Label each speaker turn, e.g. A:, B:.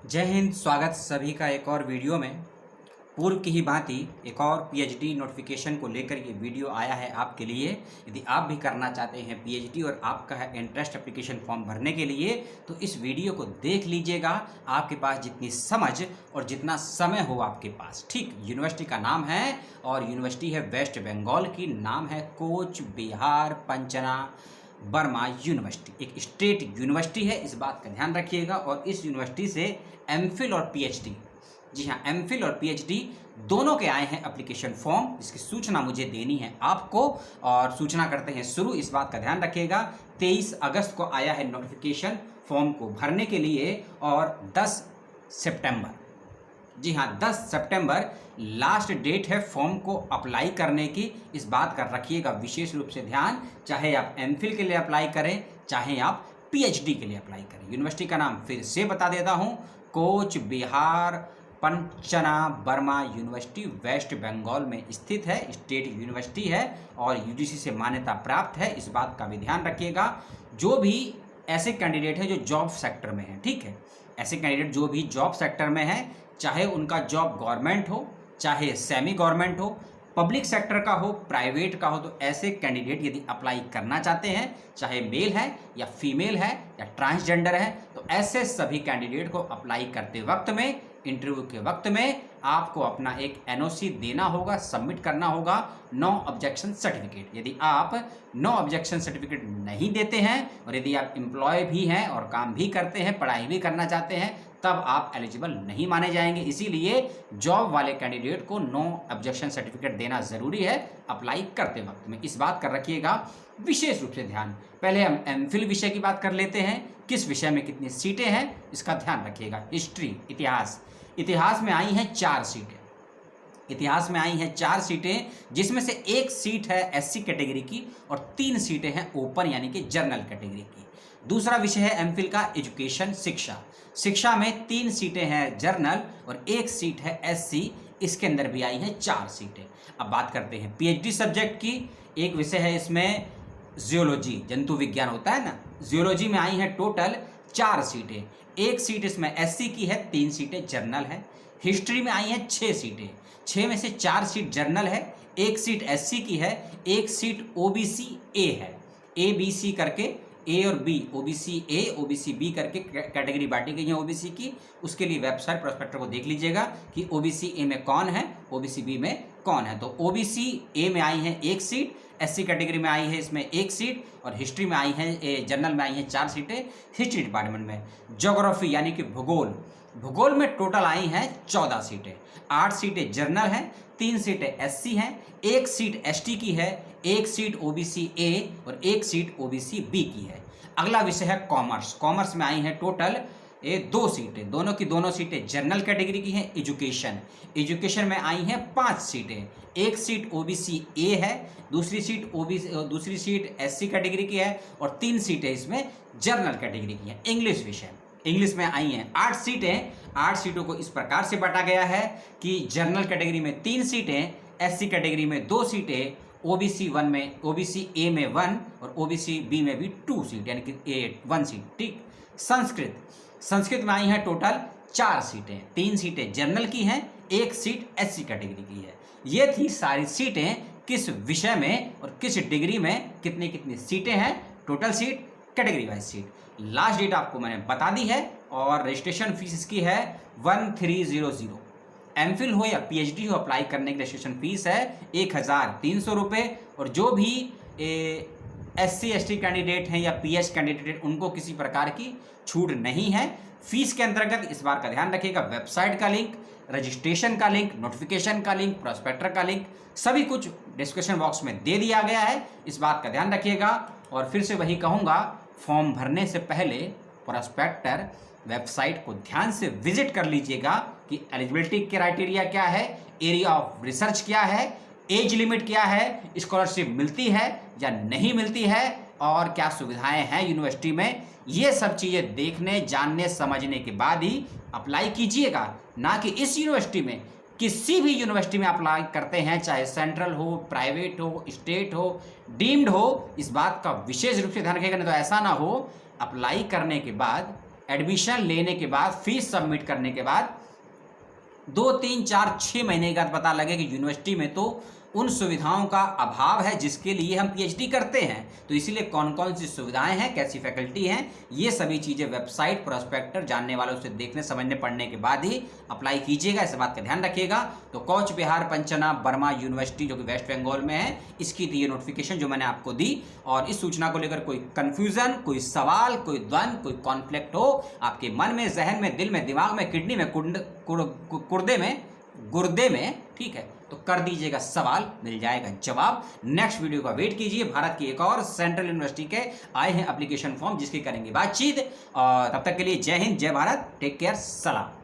A: जय हिंद। स्वागत सभी का एक और वीडियो में। पूर्व की ही भांति एक और पीएचडी नोटिफिकेशन को लेकर ये वीडियो आया है आपके लिए। यदि आप भी करना चाहते हैं पीएचडी और आपका है इंटरेस्ट एप्लीकेशन फॉर्म भरने के लिए, तो इस वीडियो को देख लीजिएगा। आपके पास जितनी समझ और जितना समय हो आपके पास, ठीक। यूनिवर्सिटी का नाम है और यूनिवर्सिटी है वेस्ट बंगाल की, नाम है कोच बिहार पंचना बर्मा यूनिवर्सिटी। एक स्टेट यूनिवर्सिटी है, इस बात का ध्यान रखिएगा। और इस यूनिवर्सिटी से एमफिल और पीएचडी, जी हाँ, एमफिल और पीएचडी दोनों के आए हैं एप्लीकेशन फॉर्म। इसकी सूचना मुझे देनी है आपको और सूचना करते हैं शुरू। इस बात का ध्यान रखिएगा, 23 अगस्त को आया है नोटिफिकेशन फॉर्म को भरने के लिए और 10 सितंबर, जी हाँ, 10 सितंबर लास्ट डेट है फॉर्म को अप्लाई करने की। इस बात का रखिएगा विशेष रूप से ध्यान, चाहे आप एमफिल के लिए अप्लाई करें चाहे आप पीएचडी के लिए अप्लाई करें। यूनिवर्सिटी का नाम फिर से बता देता हूँ, कोच बिहार पंचना बर्मा यूनिवर्सिटी वेस्ट बंगाल में स्थित है, स्टेट यूनिवर्सिटी है और यूजीसी से मान्यता प्राप्त है। इस बात का भी ध्यान रखिएगा। जो भी ऐसे कैंडिडेट हैं जो जॉब सेक्टर में हैं, ठीक है, ऐसे कैंडिडेट जो भी जॉब सेक्टर में हैं, चाहे उनका जॉब गवर्नमेंट हो चाहे सेमी गवर्नमेंट हो, पब्लिक सेक्टर का हो प्राइवेट का हो, तो ऐसे कैंडिडेट यदि अप्लाई करना चाहते हैं, चाहे मेल है या फीमेल है या ट्रांसजेंडर है, तो ऐसे सभी कैंडिडेट को अप्लाई करते वक्त में, इंटरव्यू के वक्त में आपको अपना एक एनओसी देना होगा, सबमिट करना होगा, नो ऑब्जेक्शन सर्टिफिकेट। यदि आप नो ऑब्जेक्शन सर्टिफिकेट नहीं देते हैं और यदि आप एम्प्लॉय भी हैं और काम भी करते हैं, पढ़ाई भी करना चाहते हैं, तब आप एलिजिबल नहीं माने जाएंगे। इसीलिए जॉब वाले कैंडिडेट को नो ऑब्जेक्शन सर्टिफिकेट देना जरूरी है अप्लाई करते वक्त में। इस बात का रखिएगा विशेष रूप से ध्यान। पहले हम एमफिल विषय की बात कर लेते हैं, किस विषय में कितनी सीटें हैं इसका ध्यान रखिएगा। हिस्ट्री, इतिहास में आई हैं 4 सीटें। इतिहास में आई हैं 4 सीटें, जिसमें से 1 सीट है एससी कैटेगरी की और 3 सीटें हैं ओपन यानी कि जनरल कैटेगरी की। दूसरा विषय है एमफिल का एजुकेशन, शिक्षा में 3 सीटें हैं जर्नल और 1 सीट है एससी। इसके अंदर भी आई हैं 4 सीटें। अब बात करते हैं पीएचडी सब्जेक्ट की। एक विषय है इसमें जियोलॉजी, जंतु विज्ञान होता है ना, जियोलॉजी में आई हैं टोटल 4 सीटें। 1 सीट इसमें एससी की है, 3 सीटें जर्नल है। हिस्ट्री में आई हैं 6 सीटें, 6 में से 4 सीट जर्नल है, 1 सीट एससी की है, 1 सीट ओबीसी ए है। ए बी सी करके, ए और B, OBC A OBC B करके कैटेगरी बांटी गई है ओबीसी की। उसके लिए वेबसाइट प्रोस्पेक्टर को देख लीजिएगा कि ओबीसी ए में कौन है, ओबीसी बी में कौन है। तो ओबीसी ए में आई है 1 सीट, एससी कैटेगरी में आई है इसमें 1 सीट और हिस्ट्री में आई है, जनरल में आई है 4 सीटें हिस्ट्री डिपार्टमेंट में। ज्योग्राफी यानी कि भूगोल में टोटल आई हैं 14 सीटें। 8 सीटें जर्नल हैं, 3 सीटें एससी हैं, 1 सीट एसटी की है, 1 सीट ओबीसी ए और 1 सीट ओबीसी बी की है। अगला विषय है कॉमर्स में आई हैं टोटल 2 सीटें, दोनों की दोनों सीटें जनरल कैटेगरी की हैं। एजुकेशन में आई हैं 5 सीटें, 1 सीट ओबीसी ए है, दूसरी सीट एससी कैटेगरी की है और 3 सीटें इसमें जनरल कैटेगरी की हैं। इंग्लिश में आई हैं 8 सीटें। 8 सीटों को इस प्रकार से बांटा गया है कि जनरल कैटेगरी में 3 सीटें, एससी कैटेगरी में 2 सीटें, ओबीसी ए में 1 और ओबीसी बी में भी 2 सीट यानी कि 1 सीट, ठीक। संस्कृत में आई हैं टोटल 4 सीटें, 3 सीटें जनरल की हैं, 1 सीट एससी कैटेगरी की है। ये थी सारी सीटें, किस विषय में और किस डिग्री में कितनी कितनी सीटें हैं, total seat, category wise seat. Last date आपको मैंने बता दी है और रजिस्ट्रेशन फीस इसकी है 1300। एमफिल हो या पीएचडी हो, अप्लाई करने की रजिस्ट्रेशन फीस है 1300 रुपये। और जो भी एससी एसटी कैंडिडेट हैं या पीएच कैंडिडेट, उनको किसी प्रकार की छूट नहीं है। फीस के अंतर्गत इस बार का ध्यान रखिएगा, वेबसाइट का लिंक, रजिस्ट्रेशन का लिंक, नोटिफिकेशन का लिंक, प्रोस्पेक्टर का लिंक, सभी कुछ डिस्क्रिप्शन बॉक्स में दे दिया गया है। इस बात का ध्यान रखिएगा। और फिर से वही कहूँगा, फॉर्म भरने से पहले प्रोस्पेक्टर वेबसाइट को ध्यान से विजिट कर लीजिएगा कि एलिजिबिलिटी क्राइटेरिया क्या है, एरिया ऑफ रिसर्च क्या है, एज लिमिट क्या है, स्कॉलरशिप मिलती है या नहीं मिलती है और क्या सुविधाएं हैं यूनिवर्सिटी में। ये सब चीज़ें देखने, जानने, समझने के बाद ही अप्लाई कीजिएगा, ना कि इस यूनिवर्सिटी में, किसी भी यूनिवर्सिटी में अप्लाई करते हैं, चाहे सेंट्रल हो, प्राइवेट हो, स्टेट हो, डीम्ड हो। इस बात का विशेष रूप से ध्यान रखिएगा, नहीं तो ऐसा ना हो अप्लाई करने के बाद एडमिशन लेने के बाद फीस सबमिट करने के बाद 2, 3, 4, 6 महीने के बाद पता लगे कि यूनिवर्सिटी में तो उन सुविधाओं का अभाव है जिसके लिए हम पीएचडी करते हैं। तो इसीलिए कौन कौन सी सुविधाएं हैं, कैसी फैकल्टी हैं, ये सभी चीज़ें वेबसाइट प्रोस्पेक्टर जानने वालों से देखने समझने पढ़ने के बाद ही अप्लाई कीजिएगा। इस बात का ध्यान रखिएगा। तो कौच बिहार पंचना बर्मा यूनिवर्सिटी जो कि वेस्ट बंगाल में है, इसकी थी ये नोटिफिकेशन जो मैंने आपको दी। और इस सूचना को लेकर कोई कन्फ्यूज़न, कोई सवाल, कोई द्वंद्व, कोई कॉन्फ्लिक्ट हो आपके मन में, जहन में, दिल में, दिमाग में, किडनी में, गुर्दे में, ठीक है, तो कर दीजिएगा सवाल, मिल जाएगा जवाब। नेक्स्ट वीडियो का वेट कीजिए। भारत की एक और सेंट्रल यूनिवर्सिटी के आए हैं एप्लीकेशन फॉर्म जिसकी करेंगे बातचीत। और तब तक के लिए जय हिंद, जय भारत, टेक केयर, सलाम।